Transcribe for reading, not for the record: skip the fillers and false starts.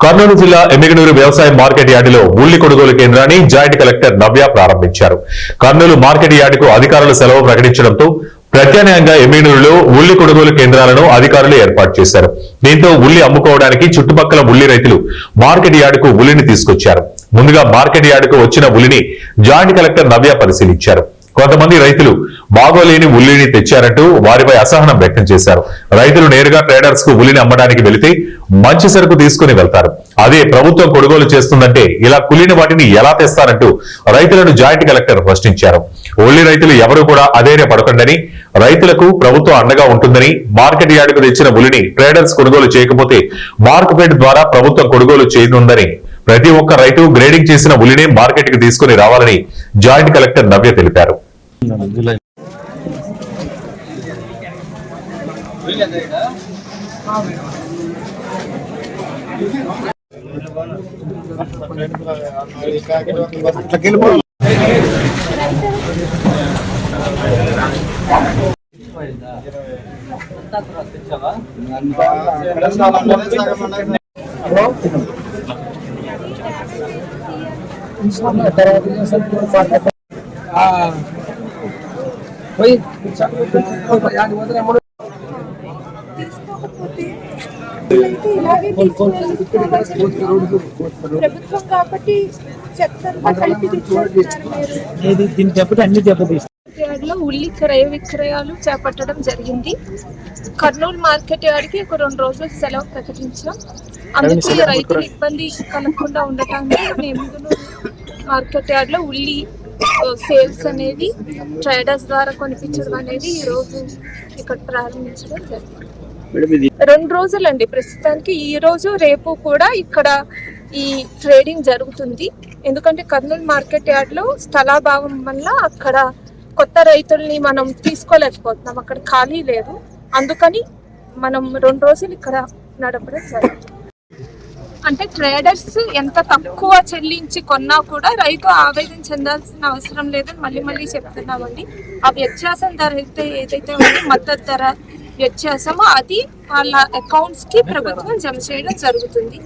కర్నూలు జిల్లా ఎమ్మిగనూరు వ్యవసాయ మార్కెట్ యార్డులో ఉల్లి కొనుగోలు కేంద్రాన్ని జాయింట్ కలెక్టర్ నవ్య ప్రారంభించారు. కర్నూలు మార్కెట్ యార్డుకు అధికారులు సెలవు ప్రకటించడంతో ప్రత్యామ్నాయంగా ఎమ్మిగనూరులో ఉల్లి కొనుగోలు కేంద్రాలను అధికారులు ఏర్పాటు చేశారు. దీంతో ఉల్లి అమ్ముకోవడానికి చుట్టుపక్కల ఉల్లి రైతులు మార్కెట్ యార్డుకు ఉల్లిని తీసుకొచ్చారు. ముందుగా మార్కెట్ యార్డుకు వచ్చిన ఉల్లిని జాయింట్ కలెక్టర్ నవ్య పరిశీలించారు. కొంతమంది రైతులు బాగోలేని ఉల్లిని తెచ్చారంటూ వారిపై అసహనం వ్యక్తం చేశారు. రైతులు నేరుగా ట్రేడర్స్ కు ఉల్లిని అమ్మడానికి వెళితే మంచి సరుకు తీసుకుని వెళ్తారు. అదే ప్రభుత్వం కొనుగోలు చేస్తుందంటే ఇలా కులిన వాటిని ఎలా తెస్తారంటూ రైతులను జాయింట్ కలెక్టర్ ప్రశ్నించారు. ఉల్లి రైతులు ఎవరు కూడా అధైర్య పడకండని, రైతులకు ప్రభుత్వం అండగా ఉంటుందని, మార్కెట్ యార్డుకు తెచ్చిన ఉల్లిని ట్రేడర్స్ కొనుగోలు చేయకపోతే మార్కెట్ ద్వారా ప్రభుత్వం కొనుగోలు చేయనుందని, ప్రతి ఒక్క రైతు గ్రేడింగ్ చేసిన ఉల్లిని మార్కెట్ కి తీసుకుని రావాలని జాయింట్ కలెక్టర్ నవ్య తెలిపారు. ప్రభుత్వం కాబట్టి ఉల్లి క్రయ విక్రయాలు చేపట్టడం జరిగింది. కర్నూలు మార్కెట్ యార్డ్కి ఒక 2 రోజులు సెలవు ప్రకటించాం. అందుకే రైతులు ఇబ్బంది కలగకుండా ఉండటానికి మేము మార్కెట్ యార్డ్ లో ఉల్లి సేల్స్ అనేది ట్రేడర్స్ ద్వారా కొనిపించడం అనేది ఈ రోజు ఇక్కడ ప్రారంభించడం జరిగింది. 2 రోజులండి ప్రస్తుతానికి. ఈ రోజు రేపు కూడా ఇక్కడ ఈ ట్రేడింగ్ జరుగుతుంది. ఎందుకంటే కర్నూలు మార్కెట్ యార్డ్ లో స్థలాభావం వల్ల అక్కడ కొత్త రైతుల్ని మనం తీసుకోలేకపోతున్నాం, అక్కడ ఖాళీ లేదు. అందుకని మనం 2 రోజులు ఇక్కడ నడపడం జరుగుతుంది. అంటే ట్రేడర్స్ ఎంత తక్కువ చెల్లించి కొన్నా కూడా రైతు ఆవేదన చెందాల్సిన అవసరం లేదని మళ్ళీ చెప్తున్నామండి. ఆ వ్యత్యాసం ధర ఏదైతే ఉందో మద్దతు ధర వ్యత్యాసమో అది వాళ్ళ అకౌంట్స్ కి ప్రభుత్వం జమ చేయడం జరుగుతుంది.